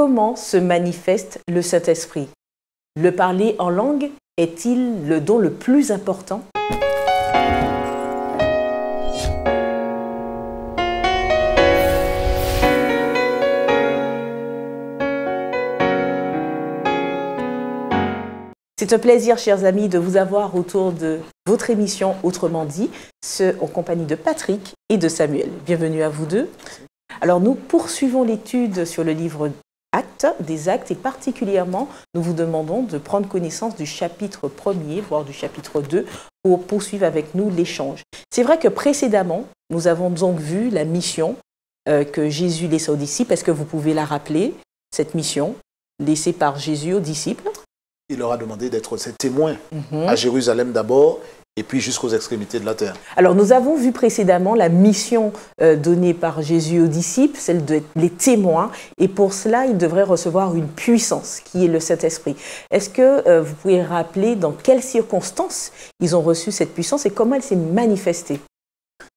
comment se manifeste le Saint-Esprit? Le parler en langue est-il le don le plus important? C'est un plaisir, chers amis, de vous avoir autour de votre émission Autrement dit, en compagnie de Patrick et de Samuel. Bienvenue à vous deux. Alors, nous poursuivons l'étude sur le livre des Actes, et particulièrement, nous vous demandons de prendre connaissance du chapitre 1er, voire du chapitre 2, pour poursuivre avec nous l'échange. C'est vrai que précédemment, nous avons donc vu la mission que Jésus laissa aux disciples. Est-ce que vous pouvez la rappeler, cette mission laissée par Jésus aux disciples? Il leur a demandé d'être ses témoins à Jérusalem d'abord, et puis jusqu'aux extrémités de la terre. Alors, nous avons vu précédemment la mission donnée par Jésus aux disciples, celle d'être les témoins, et pour cela, ils devraient recevoir une puissance qui est le Saint-Esprit. Est-ce que vous pouvez rappeler dans quelles circonstances ils ont reçu cette puissance et comment elle s'est manifestée?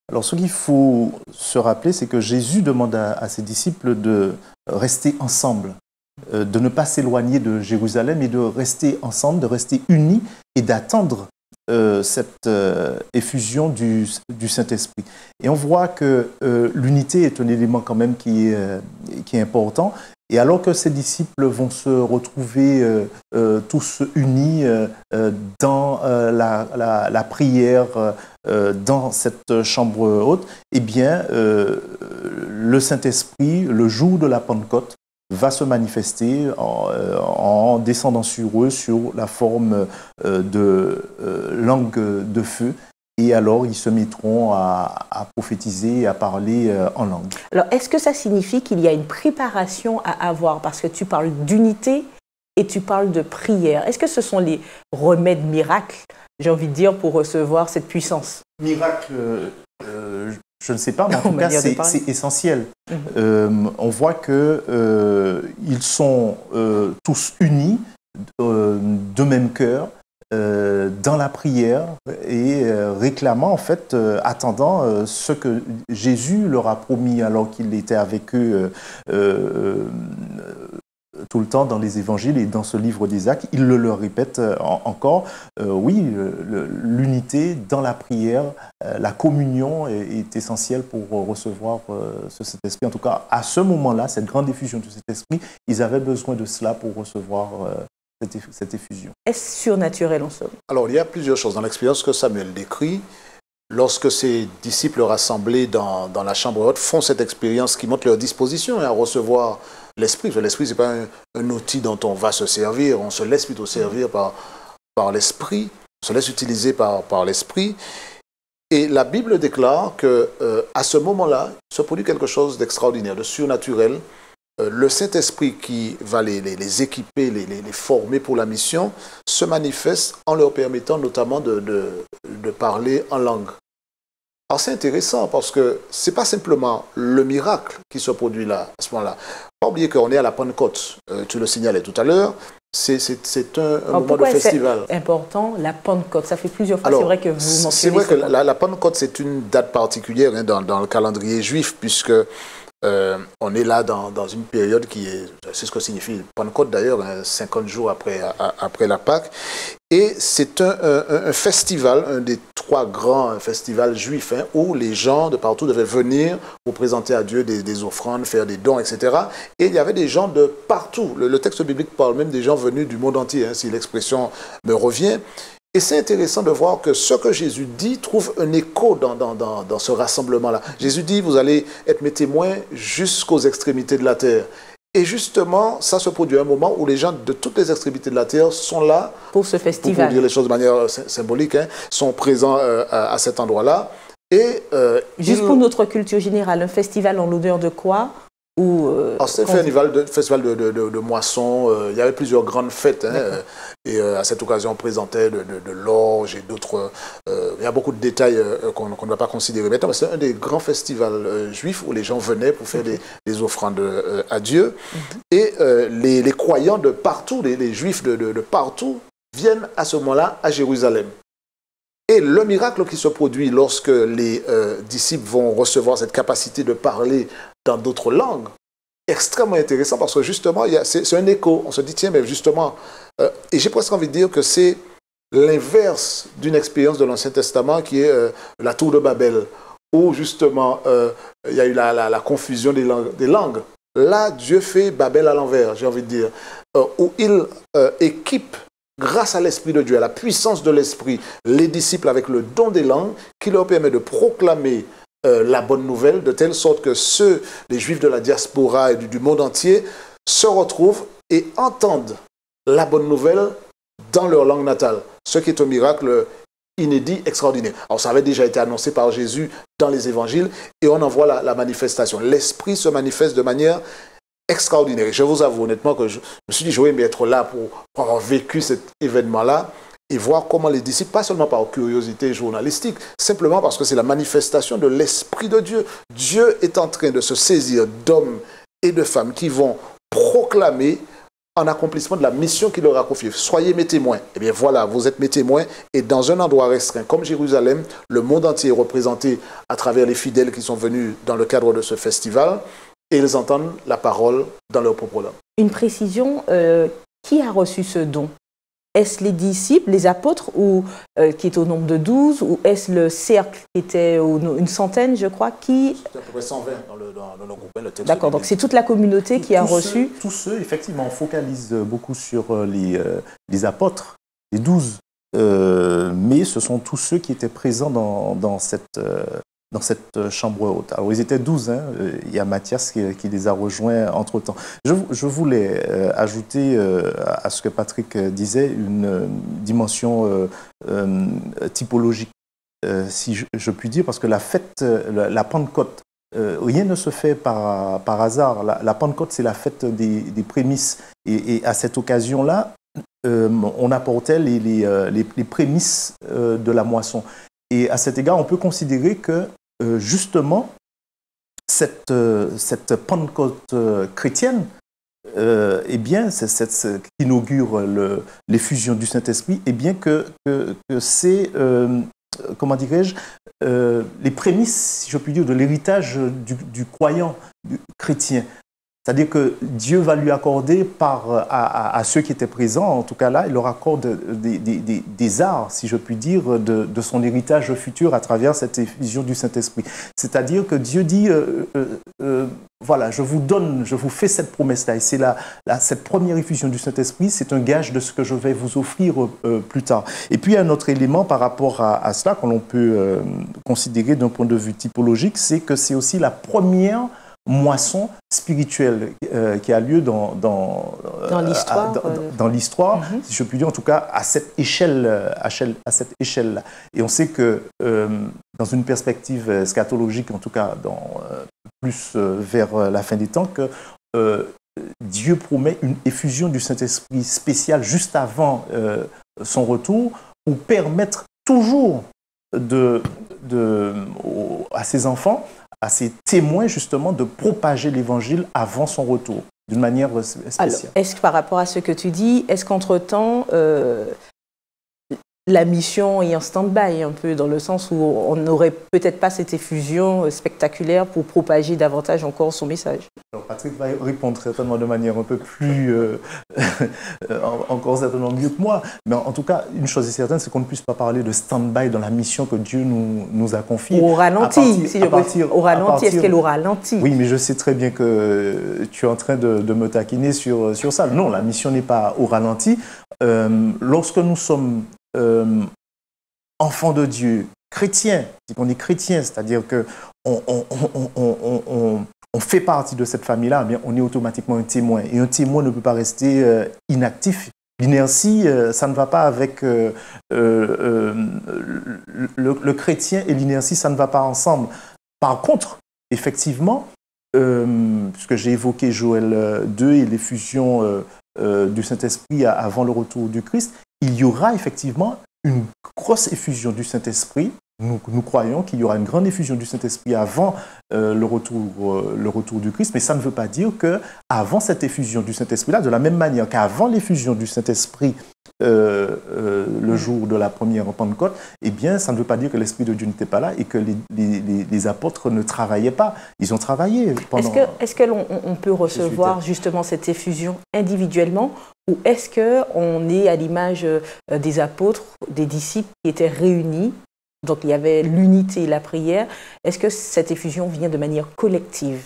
Alors, ce qu'il faut se rappeler, c'est que Jésus demande à ses disciples de rester ensemble, de ne pas s'éloigner de Jérusalem et de rester ensemble, de rester unis et d'attendre cette effusion du Saint-Esprit. Et on voit que l'unité est un élément quand même qui est important. Et alors que ces disciples vont se retrouver tous unis dans la prière, dans cette chambre haute, eh bien, le Saint-Esprit, le jour de la Pentecôte, va se manifester en descendant sur eux sur la forme de langue de feu. Et alors, ils se mettront à prophétiser et à parler en langue. Alors, est-ce que ça signifie qu'il y a une préparation à avoir? Parce que tu parles d'unité et tu parles de prière. Est-ce que ce sont les remèdes miracles, j'ai envie de dire, pour recevoir cette puissance? Miracle, je ne sais pas, mais en tout cas, c'est essentiel. On voit qu'ils sont tous unis, de même cœur, dans la prière et réclamant, en fait, attendant ce que Jésus leur a promis alors qu'il était avec eux tout le temps dans les évangiles et dans ce livre des Actes. Il le leur répète encore. Oui, l'unité dans la prière, la communion est essentielle pour recevoir cet esprit. En tout cas, à ce moment-là, cette grande effusion de cet esprit, ils avaient besoin de cela pour recevoir cette effusion. Est-ce surnaturel en somme? Alors, il y a plusieurs choses. Dans l'expérience que Samuel décrit, lorsque ces disciples rassemblés dans la chambre haute font cette expérience qui montre leur disposition à recevoir l'Esprit. L'Esprit, ce n'est pas un outil dont on va se servir, on se laisse plutôt servir par l'Esprit, on se laisse utiliser par l'Esprit. Et la Bible déclare qu'à ce moment-là, se produit quelque chose d'extraordinaire, de surnaturel. Le Saint-Esprit qui va les équiper, les former pour la mission, se manifeste en leur permettant notamment de parler en langue. Alors c'est intéressant parce que ce n'est pas simplement le miracle qui se produit là, à ce moment-là. Pas oublier qu'on est à la Pentecôte, tu le signalais tout à l'heure, c'est un moment de festival. C'est important, la Pentecôte, ça fait plusieurs fois, c'est vrai que vous mentionnez. C'est vrai que la Pentecôte, c'est une date particulière dans le calendrier juif, puisque on est là dans une période qui est, c'est ce que signifie Pentecôte d'ailleurs, 50 jours après la Pâque. Et c'est un festival, un des 3 grands festivals juifs, où les gens de partout devaient venir pour présenter à Dieu des offrandes, faire des dons, etc. Et il y avait des gens de partout. Le texte biblique parle même des gens venus du monde entier, si l'expression me revient. Et c'est intéressant de voir que ce que Jésus dit trouve un écho dans ce rassemblement-là. Jésus dit, vous allez être mes témoins jusqu'aux extrémités de la terre. Et justement, ça se produit à un moment où les gens de toutes les extrémités de la terre sont là pour ce festival. Pour dire les choses de manière symbolique, sont présents à cet endroit-là. Et juste pour notre culture générale, un festival en l'honneur de quoi? C'est un festival de moissons. Il y avait plusieurs grandes fêtes. Et à cette occasion, on présentait de l'orge et d'autres. Il y a beaucoup de détails qu'on ne va pas considérer maintenant. C'est un des grands festivals juifs où les gens venaient pour faire des offrandes à Dieu. Et les croyants de partout, les juifs de partout, viennent à ce moment-là à Jérusalem. Et le miracle qui se produit lorsque les disciples vont recevoir cette capacité de parler dans d'autres langues, extrêmement intéressant parce que justement, c'est un écho. On se dit, tiens, mais justement, et j'ai presque envie de dire que c'est l'inverse d'une expérience de l'Ancien Testament qui est la tour de Babel, où justement, il y a eu la confusion des langues. Là, Dieu fait Babel à l'envers, j'ai envie de dire, où il équipe, grâce à l'Esprit de Dieu, à la puissance de l'Esprit, les disciples avec le don des langues qui leur permet de proclamer la bonne nouvelle, de telle sorte que les Juifs de la diaspora et du monde entier, se retrouvent et entendent la bonne nouvelle dans leur langue natale. Ce qui est un miracle inédit, extraordinaire. Alors ça avait déjà été annoncé par Jésus dans les évangiles et on en voit la manifestation. L'Esprit se manifeste de manière extraordinaire. Et je vous avoue honnêtement que je me suis dit, j'aurais aimé être là pour avoir vécu cet événement-là et voir comment les disciples, pas seulement par curiosité journalistique, simplement parce que c'est la manifestation de l'Esprit de Dieu. Dieu est en train de se saisir d'hommes et de femmes qui vont proclamer en accomplissement de la mission qu'il leur a confiée. Soyez mes témoins. Eh bien voilà, vous êtes mes témoins et dans un endroit restreint comme Jérusalem, le monde entier est représenté à travers les fidèles qui sont venus dans le cadre de ce festival et ils entendent la parole dans leur propre langue. Une précision, qui a reçu ce don? Est-ce les disciples, les apôtres, ou qui est au nombre de 12, ou est-ce le cercle qui était une centaine, je crois, qui... C'était à peu près 120 dans le groupe. D'accord, donc c'est toute la communauté qui a reçu... Tous ceux, effectivement, on focalise beaucoup sur les apôtres, les 12, mais ce sont tous ceux qui étaient présents dans cette chambre haute. Alors, ils étaient 12, hein. Il y a Matthias qui les a rejoints entre-temps. Je voulais ajouter à ce que Patrick disait une dimension typologique, si je puis dire, parce que la fête, la Pentecôte, rien ne se fait par hasard. La Pentecôte, c'est la fête des prémices. Et à cette occasion-là, on apportait les prémices de la moisson. Et à cet égard, on peut considérer que justement, cette Pentecôte chrétienne, eh bien, qui inaugure l'effusion du Saint-Esprit, eh bien que c'est, comment dirais-je, les prémices, si je puis dire, de l'héritage du croyant chrétien. C'est-à-dire que Dieu va lui accorder à ceux qui étaient présents, en tout cas là, il leur accorde des arts, si je puis dire, de son héritage futur à travers cette effusion du Saint-Esprit. C'est-à-dire que Dieu dit, voilà, je vous fais cette promesse-là. Et c'est cette première effusion du Saint-Esprit, c'est un gage de ce que je vais vous offrir plus tard. Et puis, un autre élément par rapport à cela, que l'on peut considérer d'un point de vue typologique, c'est que c'est aussi la première moisson spirituelle qui a lieu dans l'histoire, si je puis dire, en tout cas à cette échelle-là. Et on sait que dans une perspective eschatologique, en tout cas plus vers la fin des temps, que Dieu promet une effusion du Saint-Esprit spéciale juste avant son retour, pour permettre toujours à ses enfants, à ses témoins justement, de propager l'évangile avant son retour, d'une manière spéciale. Alors, est-ce que par rapport à ce que tu dis, est-ce qu'entre-temps, la mission est en stand-by un peu, dans le sens où on n'aurait peut-être pas cette effusion spectaculaire pour propager davantage encore son message? Alors Patrick va répondre certainement de manière un peu plus, encore certainement mieux que moi, mais en tout cas, une chose est certaine, c'est qu'on ne puisse pas parler de stand-by dans la mission que Dieu nous a confiée. Au ralenti, est-ce qu'elle au ralenti? Oui, mais je sais très bien que tu es en train de me taquiner sur ça. Non, la mission n'est pas au ralenti. Lorsque nous sommes enfants de Dieu, chrétiens, on est chrétien, c'est-à-dire que on fait partie de cette famille-là, eh bien, on est automatiquement un témoin. Et un témoin ne peut pas rester inactif. L'inertie, ça ne va pas avec le chrétien et l'inertie, ça ne va pas ensemble. Par contre, effectivement, puisque j'ai évoqué Joël 2 et l'effusion du Saint-Esprit avant le retour du Christ, il y aura effectivement une grosse effusion du Saint-Esprit. Nous croyons qu'il y aura une grande effusion du Saint-Esprit avant le retour du Christ, mais ça ne veut pas dire qu'avant cette effusion du Saint-Esprit-là, de la même manière qu'avant l'effusion du Saint-Esprit le jour de la première Pentecôte, eh bien, ça ne veut pas dire que l'Esprit de Dieu n'était pas là et que les apôtres ne travaillaient pas. Ils ont travaillé pendant... Est-ce que l'on peut recevoir justement cette effusion individuellement, ou est-ce qu'on est à l'image des apôtres, des disciples qui étaient réunis, donc il y avait l'unité et la prière, est-ce que cette effusion vient de manière collective?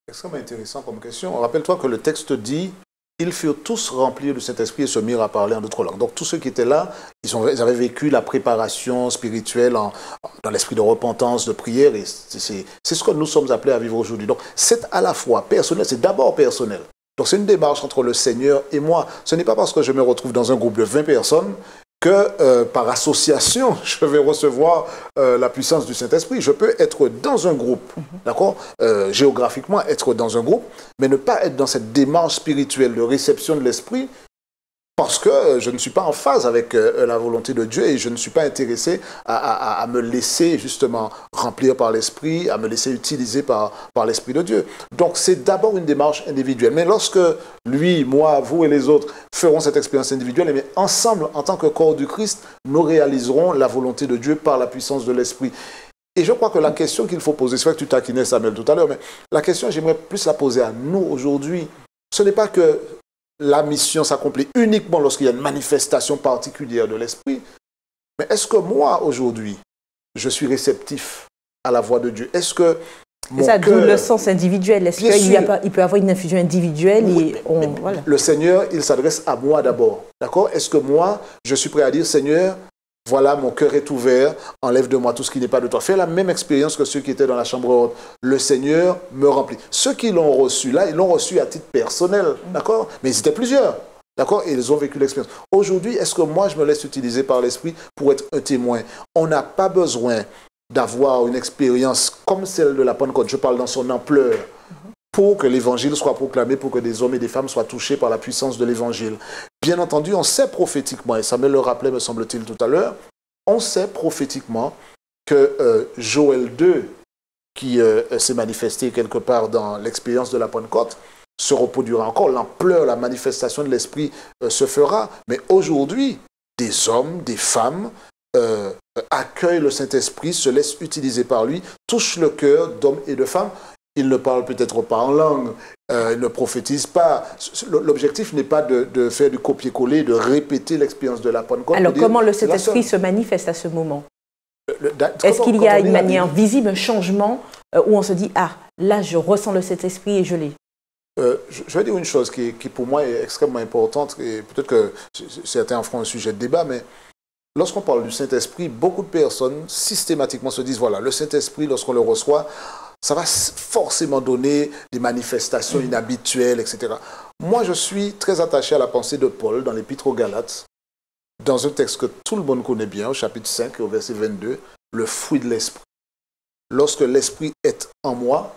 Extrêmement intéressant comme question. Rappelle-toi que le texte dit: ils furent tous remplis du Saint-Esprit et se mirent à parler en d'autres langues. Donc tous ceux qui étaient là, ils avaient vécu la préparation spirituelle dans l'esprit de repentance, de prière, et c'est ce que nous sommes appelés à vivre aujourd'hui. Donc c'est à la fois personnel, c'est d'abord personnel. Donc c'est une démarche entre le Seigneur et moi. Ce n'est pas parce que je me retrouve dans un groupe de 20 personnes que par association, je vais recevoir la puissance du Saint-Esprit. Je peux être dans un groupe, d'accord, géographiquement être dans un groupe, mais ne pas être dans cette démarche spirituelle de réception de l'Esprit, parce que je ne suis pas en phase avec la volonté de Dieu et je ne suis pas intéressé à me laisser justement remplir par l'Esprit, à me laisser utiliser par l'Esprit de Dieu. Donc c'est d'abord une démarche individuelle. Mais lorsque lui, moi, vous et les autres feront cette expérience individuelle, mais ensemble, en tant que corps du Christ, nous réaliserons la volonté de Dieu par la puissance de l'Esprit. Et je crois que la question qu'il faut poser, c'est vrai que tu taquinais Samuel tout à l'heure, mais la question, j'aimerais plus la poser à nous aujourd'hui. Ce n'est pas que la mission s'accomplit uniquement lorsqu'il y a une manifestation particulière de l'Esprit. Mais est-ce que moi, aujourd'hui, je suis réceptif à la voix de Dieu? Est-ce que mon ça, cœur... d'où le sens individuel. Est-ce qu'il peut y avoir une infusion individuelle? Oui, voilà. Le Seigneur, il s'adresse à moi d'abord. D'accord? Est-ce que moi, je suis prêt à dire: Seigneur, voilà, mon cœur est ouvert, enlève de moi tout ce qui n'est pas de toi. Fais la même expérience que ceux qui étaient dans la chambre haute. Le Seigneur me remplit. Ceux qui l'ont reçu là, ils l'ont reçu à titre personnel, d'accord? Mais ils étaient plusieurs, d'accord? Et ils ont vécu l'expérience. Aujourd'hui, est-ce que moi, je me laisse utiliser par l'Esprit pour être un témoin? On n'a pas besoin d'avoir une expérience comme celle de la Pentecôte. Je parle dans son ampleur, pour que l'évangile soit proclamé, pour que des hommes et des femmes soient touchés par la puissance de l'évangile. Bien entendu, on sait prophétiquement, et ça me le rappelait, me semble-t-il, tout à l'heure, on sait prophétiquement que Joël 2, qui s'est manifesté quelque part dans l'expérience de la Pentecôte, se reproduira encore. L'ampleur, la manifestation de l'Esprit se fera. Mais aujourd'hui, des hommes, des femmes accueillent le Saint-Esprit, se laissent utiliser par lui, touchent le cœur d'hommes et de femmes. Ils ne parlent peut-être pas en langue, ils ne prophétisent pas. L'objectif n'est pas de faire du copier-coller, de répéter l'expérience de la Pentecôte. Alors comment le Saint-Esprit se manifeste à ce moment? Est-ce qu'il y a une manière visible, un changement, où on se dit: ah, là je ressens le Saint-Esprit et je l'ai? Je vais dire une chose qui pour moi est extrêmement importante, et peut-être que certains en feront un sujet de débat, mais lorsqu'on parle du Saint-Esprit, beaucoup de personnes systématiquement se disent: voilà, le Saint-Esprit, lorsqu'on le reçoit, ça va forcément donner des manifestations inhabituelles, etc. Moi, je suis très attaché à la pensée de Paul dans l'Épître aux Galates, dans un texte que tout le monde connaît bien, au chapitre 5, au verset 22, le fruit de l'Esprit. Lorsque l'Esprit est en moi,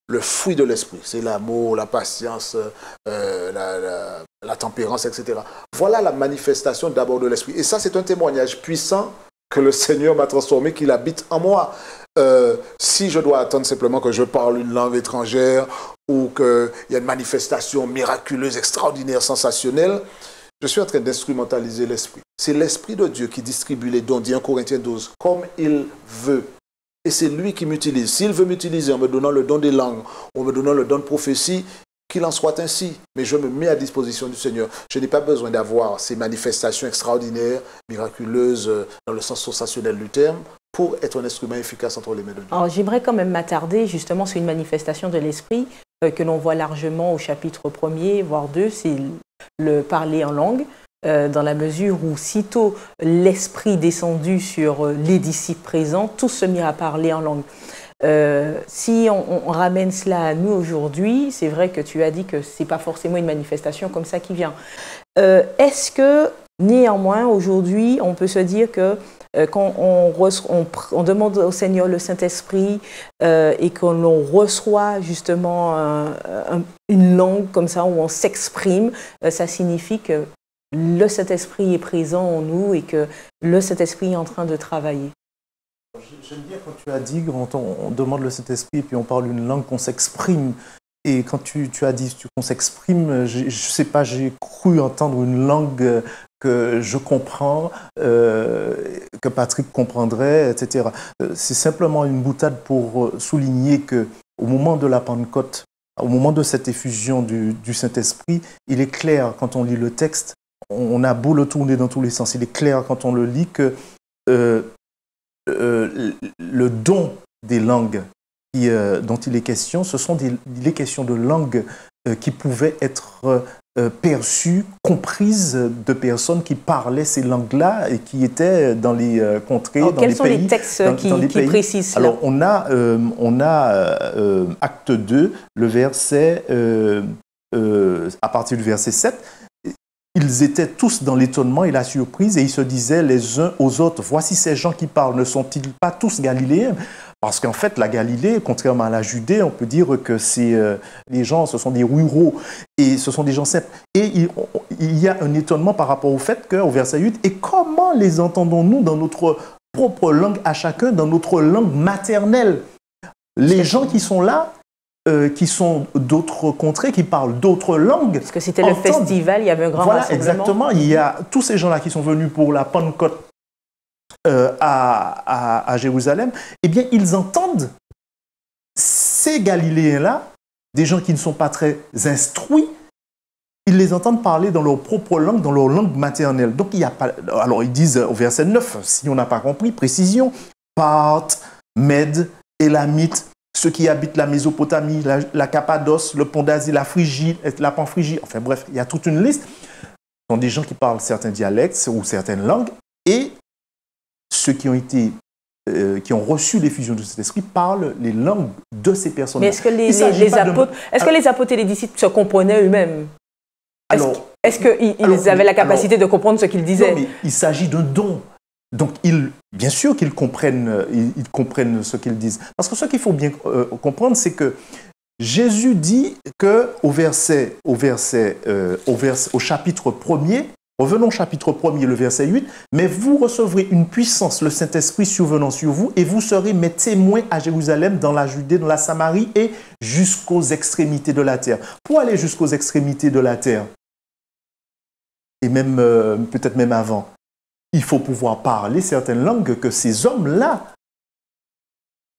le fruit de l'Esprit, c'est l'amour, la patience, la tempérance, etc. Voilà la manifestation d'abord de l'Esprit. Et ça, c'est un témoignage puissant que le Seigneur m'a transformé, qu'il habite en moi. Si je dois attendre simplement que je parle une langue étrangère ou qu'il y a une manifestation miraculeuse, extraordinaire, sensationnelle, je suis en train d'instrumentaliser l'Esprit. C'est l'Esprit de Dieu qui distribue les dons, dit 1 Corinthiens 12, comme il veut. Et c'est lui qui m'utilise. S'il veut m'utiliser en me donnant le don des langues, ou en me donnant le don de prophétie, qu'il en soit ainsi. Mais je me mets à disposition du Seigneur. Je n'ai pas besoin d'avoir ces manifestations extraordinaires, miraculeuses, dans le sens sensationnel du terme, pour être un instrument efficace entre les mains de Dieu. Alors j'aimerais quand même m'attarder justement sur une manifestation de l'Esprit que l'on voit largement au chapitre 1er, voire 2, c'est le parler en langue, dans la mesure où sitôt l'Esprit descendu sur les disciples présents, tous se mirent à parler en langue. Si on ramène cela à nous aujourd'hui, c'est vrai que tu as dit que ce n'est pas forcément une manifestation comme ça qui vient. Est-ce que néanmoins aujourd'hui on peut se dire que quand on demande au Seigneur le Saint-Esprit et qu'on reçoit justement une langue comme ça où on s'exprime, ça signifie que le Saint-Esprit est présent en nous et que le Saint-Esprit est en train de travailler? J'aime bien quand tu as dit, quand on demande le Saint-Esprit et puis on parle une langue qu'on s'exprime. Et quand tu as dit qu'on s'exprime, je ne sais pas, j'ai cru entendre une langue que je comprends, que Patrick comprendrait, etc. C'est simplement une boutade pour souligner qu'au moment de la Pentecôte, au moment de cette effusion du Saint-Esprit, il est clair quand on lit le texte, on a beau le tourner dans tous les sens, il est clair quand on le lit que le don des langues dont il est question, ce sont des questions de langues qui pouvaient être perçues, comprises de personnes qui parlaient ces langues-là et qui étaient dans les contrées, dans les pays. Quels sont les textes qui précisent cela? Alors, on a Acte 2, le verset, à partir du verset 7, ils étaient tous dans l'étonnement et la surprise et ils se disaient les uns aux autres, voici ces gens qui parlent, ne sont-ils pas tous galiléens? Parce qu'en fait, la Galilée, contrairement à la Judée, on peut dire que les gens, ce sont des ruraux et ce sont des gens simples. Et il y a un étonnement par rapport au fait qu'au verset 8, et comment les entendons-nous dans notre propre langue à chacun, dans notre langue maternelle? Les gens qui sont là, qui sont d'autres contrées, qui parlent d'autres langues. Parce que c'était le festival, il y avait un grand rassemblement. Exactement. Il y a tous ces gens-là qui sont venus pour la Pentecôte à Jérusalem. Eh bien, ils entendent ces Galiléens-là, des gens qui ne sont pas très instruits, ils les entendent parler dans leur propre langue, dans leur langue maternelle. Donc, il n'y a pas... Alors, ils disent au verset 9, si on n'a pas compris, précision, Parthes, Mèdes, Élamites, ceux qui habitent la Mésopotamie, la Cappadoce, le Pont d'Asie, la Phrygie, la Pamphylie, enfin bref, il y a toute une liste. Ce sont des gens qui parlent certains dialectes ou certaines langues et ceux qui ont reçu l'effusion de cet esprit parlent les langues de ces personnes. Mais est-ce que les apôtres et les disciples se comprenaient eux-mêmes? Est-ce qu'ils avaient la capacité de comprendre ce qu'ils disaient? Non, mais il s'agit d'un don. Donc, bien sûr qu'ils comprennent, ils comprennent ce qu'ils disent. Parce que ce qu'il faut bien comprendre, c'est que Jésus dit qu'au chapitre 1er, revenons au chapitre 1er, le verset 8, « Mais vous recevrez une puissance, le Saint-Esprit survenant sur vous, et vous serez mes témoins à Jérusalem, dans la Judée, dans la Samarie, et jusqu'aux extrémités de la terre. » Pour aller jusqu'aux extrémités de la terre, et même peut-être même avant, il faut pouvoir parler certaines langues que ces hommes-là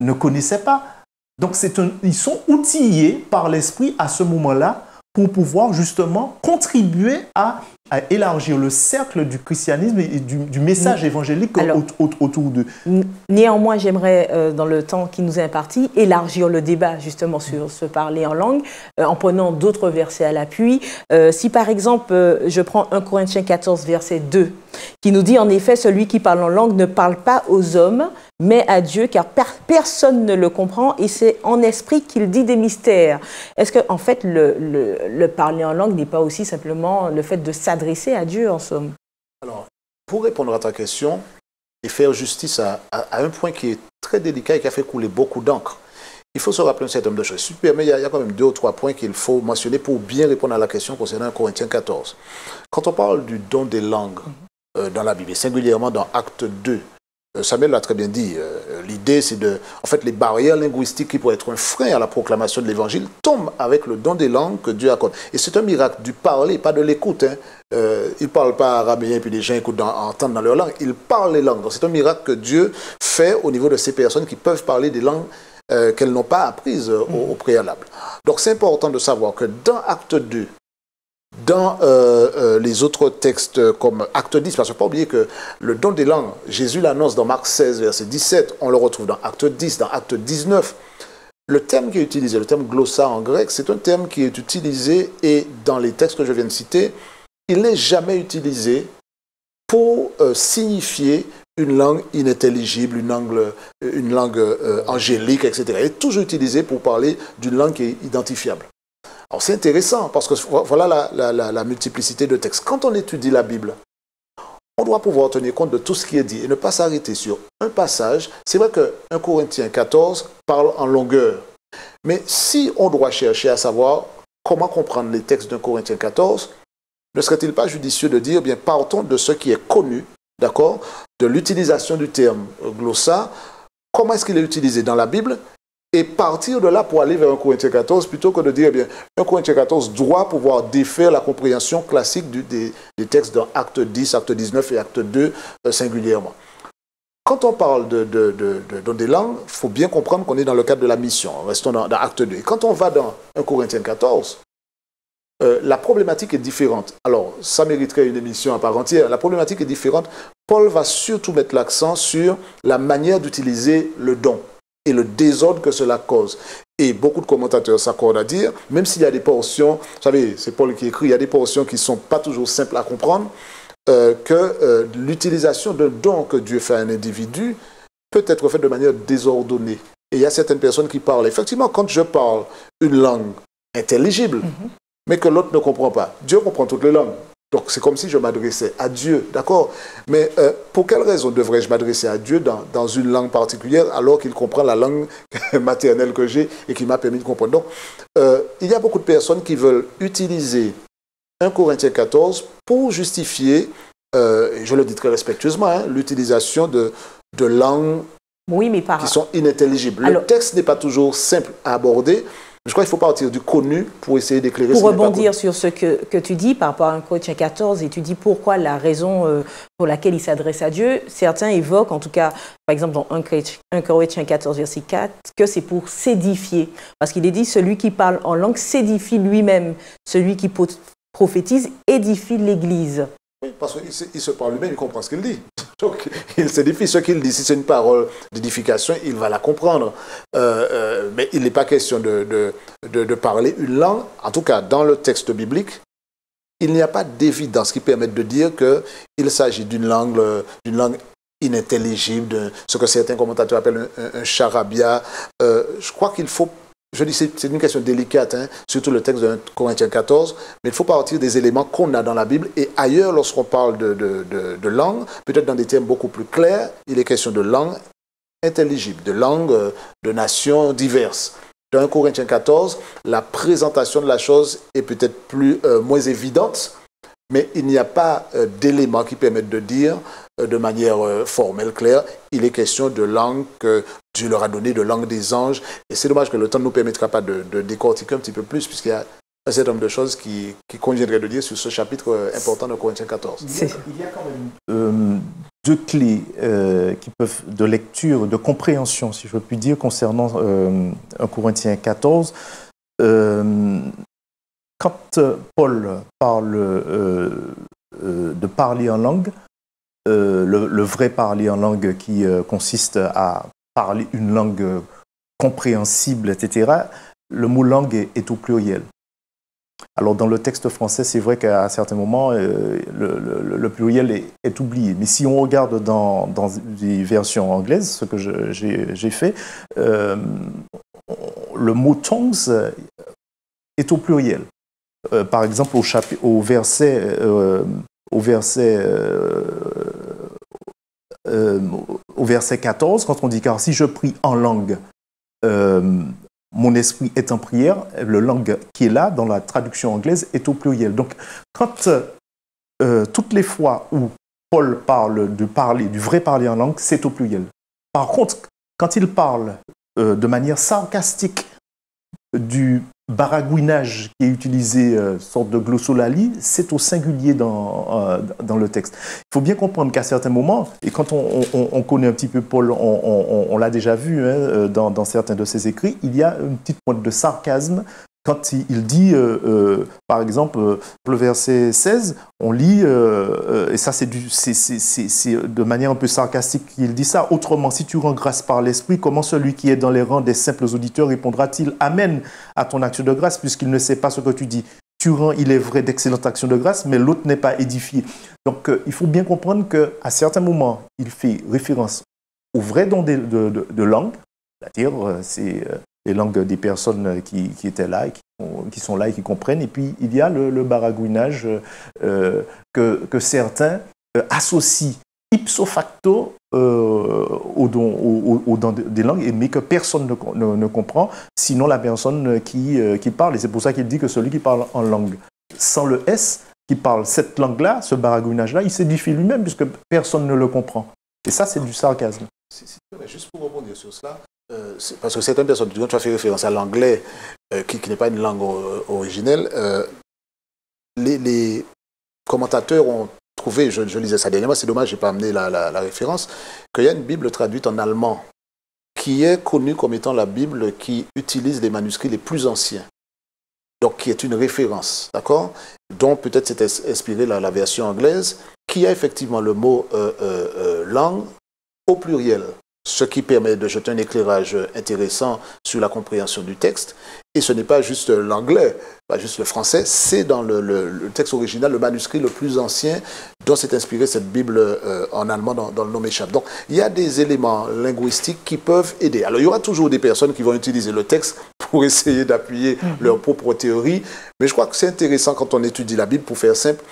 ne connaissaient pas. Donc, ils sont outillés par l'Esprit à ce moment-là pour pouvoir justement contribuer à élargir le cercle du christianisme et du message évangélique autour d'eux. Néanmoins, j'aimerais, dans le temps qui nous est imparti, élargir le débat justement sur ce parler en langue, en prenant d'autres versets à l'appui. Si par exemple, je prends 1 Corinthiens 14, verset 2, qui nous dit en effet, celui qui parle en langue ne parle pas aux hommes, mais à Dieu, car personne ne le comprend et c'est en esprit qu'il dit des mystères. Est-ce que, en fait, le parler en langue n'est pas aussi simplement le fait de s'adresser à Dieu, en somme? Alors, pour répondre à ta question et faire justice à un point qui est très délicat et qui a fait couler beaucoup d'encre, il faut se rappeler un certain nombre de choses. Super, mais il y a quand même 2 ou 3 points qu'il faut mentionner pour bien répondre à la question concernant 1 Corinthiens 14. Quand on parle du don des langues dans la Bible, et singulièrement dans Acte 2, Samuel l'a très bien dit, l'idée c'est en fait les barrières linguistiques qui pourraient être un frein à la proclamation de l'évangile tombent avec le don des langues que Dieu accorde. Et c'est un miracle du parler, pas de l'écoute. Ils ne parlent pas araméen et puis les gens entendent dans leur langue, ils parlent les langues. Donc c'est un miracle que Dieu fait au niveau de ces personnes qui peuvent parler des langues qu'elles n'ont pas apprises au préalable. Donc c'est important de savoir que dans Acte 2, dans les autres textes comme Acte 10, parce qu'il ne faut pas oublier que le don des langues, Jésus l'annonce dans Marc 16, verset 17, on le retrouve dans Acte 10, dans Acte 19. Le terme qui est utilisé, le terme glossa en grec, c'est un terme qui est utilisé et dans les textes que je viens de citer, il n'est jamais utilisé pour signifier une langue inintelligible, une langue angélique, etc. Il est toujours utilisé pour parler d'une langue qui est identifiable. Alors c'est intéressant parce que voilà la multiplicité de textes. Quand on étudie la Bible, on doit pouvoir tenir compte de tout ce qui est dit et ne pas s'arrêter sur un passage. C'est vrai que 1 Corinthiens 14 parle en longueur. Mais si on doit chercher à savoir comment comprendre les textes d'un Corinthiens 14, ne serait-il pas judicieux de dire, bien, partons de ce qui est connu, d'accord, de l'utilisation du terme glossa, comment est-ce qu'il est utilisé dans la Bible, et partir de là pour aller vers 1 Corinthiens 14, plutôt que de dire, eh bien, 1 Corinthiens 14 doit pouvoir défaire la compréhension classique des textes dans Acte 10, Acte 19 et Acte 2 singulièrement. Quand on parle des langues, il faut bien comprendre qu'on est dans le cadre de la mission. Restons dans Acte 2. Et quand on va dans 1 Corinthiens 14, la problématique est différente. Alors, ça mériterait une émission à part entière. La problématique est différente. Paul va surtout mettre l'accent sur la manière d'utiliser le don et le désordre que cela cause. Et beaucoup de commentateurs s'accordent à dire, même s'il y a des portions, vous savez, c'est Paul qui écrit, il y a des portions qui ne sont pas toujours simples à comprendre, que l'utilisation d'un don que Dieu fait à un individu peut être faite de manière désordonnée. Et il y a certaines personnes qui parlent. Effectivement, quand je parle une langue intelligible, mais que l'autre ne comprend pas, Dieu comprend toutes les langues. Donc, c'est comme si je m'adressais à Dieu, d'accord? Mais pour quelle raison devrais-je m'adresser à Dieu dans une langue particulière alors qu'il comprend la langue maternelle que j'ai et qui m'a permis de comprendre? Donc, il y a beaucoup de personnes qui veulent utiliser 1 Corinthiens 14 pour justifier, je le dis très respectueusement, hein, l'utilisation de langues qui sont inintelligibles. Le texte n'est pas toujours simple à aborder. Je crois qu'il faut partir du connu pour essayer d'éclairer. Pour rebondir sur ce que tu dis par rapport à 1 Corinthiens 14, et tu dis pourquoi la raison pour laquelle il s'adresse à Dieu, certains évoquent, en tout cas, par exemple dans 1 Corinthiens 14, verset 4, que c'est pour s'édifier. Parce qu'il est dit, celui qui parle en langue s'édifie lui-même. Celui qui prophétise édifie l'Église. Oui, parce qu'il se parle lui-même, il comprend ce qu'il dit. Donc, il s'édifie ce qu'il dit. Si c'est une parole d'édification, il va la comprendre. Mais il n'est pas question de parler une langue. En tout cas, dans le texte biblique, il n'y a pas d'évidence qui permette de dire qu'il s'agit d'une langue inintelligible, de ce que certains commentateurs appellent un charabia. Je crois qu'il faut... Je dis c'est une question délicate, hein, surtout le texte de 1 Corinthiens 14, mais il faut partir des éléments qu'on a dans la Bible. Et ailleurs, lorsqu'on parle de langue, peut-être dans des termes beaucoup plus clairs, il est question de langue intelligible, de langue de nations diverses. Dans 1 Corinthiens 14, la présentation de la chose est peut-être moins évidente, mais il n'y a pas d'éléments qui permettent de dire de manière formelle, claire, il est question de langue que Dieu leur a donnée, de langue des anges. Et c'est dommage que le temps ne nous permettra pas de décortiquer un petit peu plus, puisqu'il y a un certain nombre de choses qui conviendraient de dire sur ce chapitre important de Corinthiens 14. Il y a quand même deux clés qui peuvent, de lecture, de compréhension, si je puis dire, concernant 1 Corinthiens 14. Quand Paul parle de parler en langue, le vrai parler en langue qui consiste à parler une langue compréhensible, etc., le mot langue est au pluriel. Alors dans le texte français, c'est vrai qu'à certains moments, le pluriel est oublié. Mais si on regarde dans des versions anglaises, ce que j'ai fait, le mot tongues est au pluriel. Par exemple, au verset 14, quand on dit « Car si je prie en langue, mon esprit est en prière », le langue qui est là, dans la traduction anglaise, est au pluriel. Donc, quand toutes les fois où Paul parle du vrai parler en langue, c'est au pluriel. Par contre, quand il parle de manière sarcastique du baragouinage qui est utilisé, sorte de glossolalie, c'est au singulier dans le texte. Il faut bien comprendre qu'à certains moments, et quand on connaît un petit peu Paul, on l'a déjà vu hein, dans certains de ses écrits, il y a une petite pointe de sarcasme quand il dit, par exemple, le verset 16, on lit, et ça c'est de manière un peu sarcastique qu'il dit ça, « Autrement, si tu rends grâce par l'Esprit, comment celui qui est dans les rangs des simples auditeurs répondra-t-il Amen à ton action de grâce, puisqu'il ne sait pas ce que tu dis. Tu rends, il est vrai, d'excellentes actions de grâce, mais l'autre n'est pas édifié. » Donc, il faut bien comprendre qu'à certains moments, il fait référence au vrai don de langue, c'est-à-dire, c'est les langues des personnes qui étaient là, qui sont là et qui comprennent. Et puis, il y a le baragouinage que certains associent ipso facto au don des langues, mais que personne ne comprend, sinon la personne qui parle. Et c'est pour ça qu'il dit que celui qui parle en langue sans le S, qui parle cette langue-là, ce baragouinage-là, il s'édifie lui-même, puisque personne ne le comprend. Et ça, c'est du sarcasme. Juste pour rebondir sur cela, parce que certaines personnes, quand tu as fait référence à l'anglais, qui n'est pas une langue originelle, les commentateurs ont trouvé, je lisais ça dernièrement, c'est dommage, je n'ai pas amené la référence, qu'il y a une Bible traduite en allemand qui est connue comme étant la Bible qui utilise les manuscrits les plus anciens. Donc, qui est une référence, d'accord? Dont peut-être s'est inspirée la version anglaise, qui a effectivement le mot langue au pluriel, ce qui permet de jeter un éclairage intéressant sur la compréhension du texte. Et ce n'est pas juste l'anglais, pas juste le français, c'est dans le texte original, le manuscrit le plus ancien dont s'est inspirée cette Bible en allemand dans le nom m'échappe. Donc, il y a des éléments linguistiques qui peuvent aider. Alors, il y aura toujours des personnes qui vont utiliser le texte pour essayer d'appuyer leur propre théorie, mais je crois que c'est intéressant quand on étudie la Bible, pour faire simple,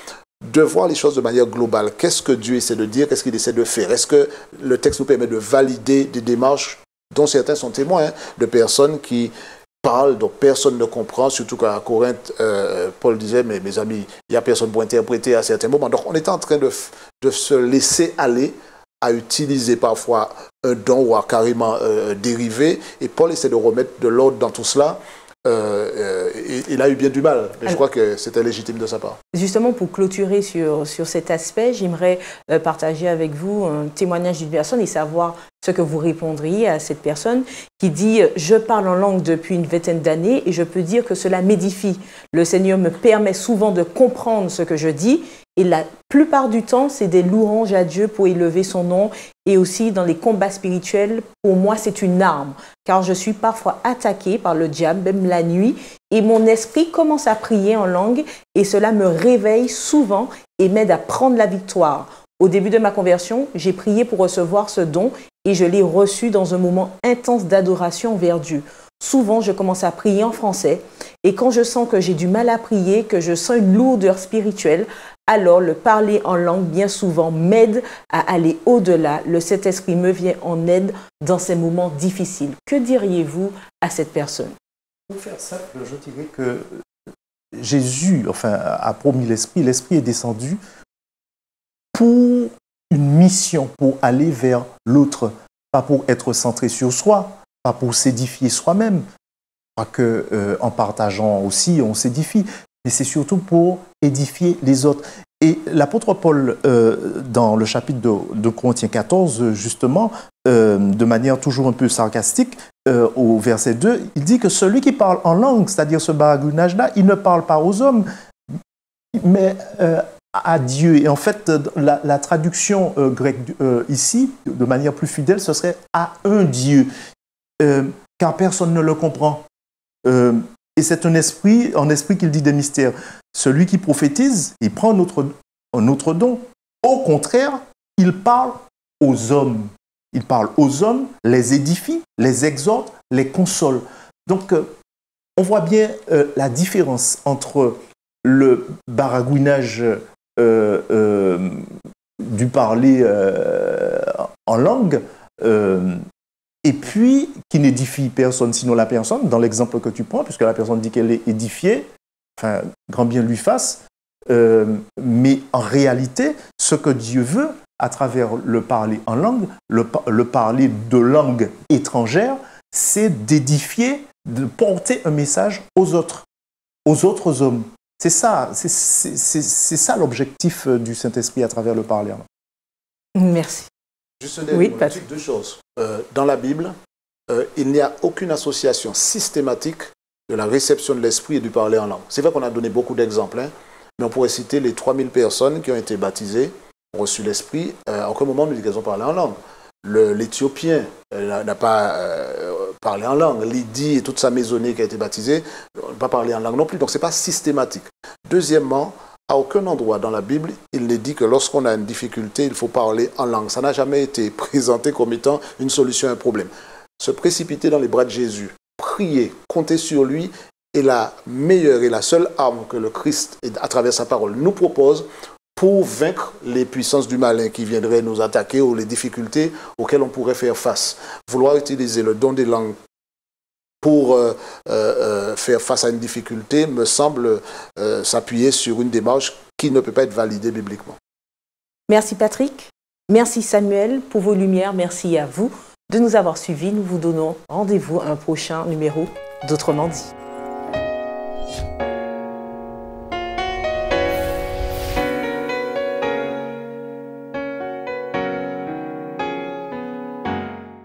de voir les choses de manière globale. Qu'est-ce que Dieu essaie de dire? Qu'est-ce qu'il essaie de faire? Est-ce que le texte nous permet de valider des démarches dont certains sont témoins, de personnes qui parlent, donc personne ne comprend, surtout qu'à Corinthe, Paul disait, mais mes amis, il n'y a personne pour interpréter à certains moments. Donc on est en train de se laisser aller à utiliser parfois un don ou à carrément dériver, et Paul essaie de remettre de l'ordre dans tout cela. Il a eu bien du mal, mais je crois que c'était légitime de sa part. Justement, pour clôturer sur cet aspect, j'aimerais partager avec vous un témoignage d'une personne et savoir ce que vous répondriez à cette personne qui dit « Je parle en langue depuis une vingtaine d'années et je peux dire que cela m'édifie. Le Seigneur me permet souvent de comprendre ce que je dis et la plupart du temps, c'est des louanges à Dieu pour élever son nom et aussi dans les combats spirituels, pour moi, c'est une arme car je suis parfois attaqué par le diable, même la nuit, et mon esprit commence à prier en langue et cela me réveille souvent et m'aide à prendre la victoire. Au début de ma conversion, j'ai prié pour recevoir ce don et je l'ai reçu dans un moment intense d'adoration envers Dieu. Souvent, je commence à prier en français et quand je sens que j'ai du mal à prier, que je sens une lourdeur spirituelle, alors le parler en langue bien souvent m'aide à aller au-delà. Le Saint-Esprit me vient en aide dans ces moments difficiles. Que diriez-vous à cette personne? Pour faire simple, je dirais que Jésus a promis l'Esprit. L'Esprit est descendu pour une mission, pour aller vers l'autre, pas pour être centré sur soi, pas pour s'édifier soi-même, pas qu'en partageant aussi on s'édifie, mais c'est surtout pour édifier les autres. Et l'apôtre Paul, dans le chapitre de Corinthiens 14, justement, de manière toujours un peu sarcastique, au verset 2, il dit que celui qui parle en langue, c'est-à-dire ce baragouinage-là, il ne parle pas aux hommes, mais à Dieu. Et en fait, la traduction grecque ici, de manière plus fidèle, ce serait à un Dieu, car personne ne le comprend. Et c'est un esprit qu'il dit des mystères. Celui qui prophétise, il prend un autre don. Au contraire, il parle aux hommes. Il parle aux hommes, les édifie, les exhorte, les console. Donc, on voit bien la différence entre le baragouinage du parler en langue et puis qui n'édifie personne sinon la personne, dans l'exemple que tu prends, puisque la personne dit qu'elle est édifiée, enfin, grand bien lui fasse, mais en réalité, ce que Dieu veut, à travers le parler en langue, le parler de langue étrangère, c'est d'édifier, de porter un message aux autres hommes. C'est ça l'objectif du Saint-Esprit à travers le parler en langue. Merci. Juste deux choses. Dans la Bible, il n'y a aucune association systématique de la réception de l'Esprit et du parler en langue. C'est vrai qu'on a donné beaucoup d'exemples, mais on pourrait citer les 3000 personnes qui ont été baptisées, ont reçu l'Esprit. À aucun moment, nous dit qu'elles ont parlé en langue. L'Éthiopien n'a pas parlé en langue. Lydie et toute sa maisonnée qui a été baptisée n'ont pas parlé en langue non plus. Donc, ce n'est pas systématique. Deuxièmement, à aucun endroit dans la Bible, il n'est dit que lorsqu'on a une difficulté, il faut parler en langue. Ça n'a jamais été présenté comme étant une solution à un problème. Se précipiter dans les bras de Jésus, prier, compter sur lui est la meilleure et la seule arme que le Christ, à travers sa parole, nous propose pour vaincre les puissances du malin qui viendraient nous attaquer ou les difficultés auxquelles on pourrait faire face. Vouloir utiliser le don des langues pour faire face à une difficulté me semble s'appuyer sur une démarche qui ne peut pas être validée bibliquement. Merci Patrick, merci Samuel pour vos lumières, merci à vous de nous avoir suivis. Nous vous donnons rendez-vous à un prochain numéro d'Autrement dit.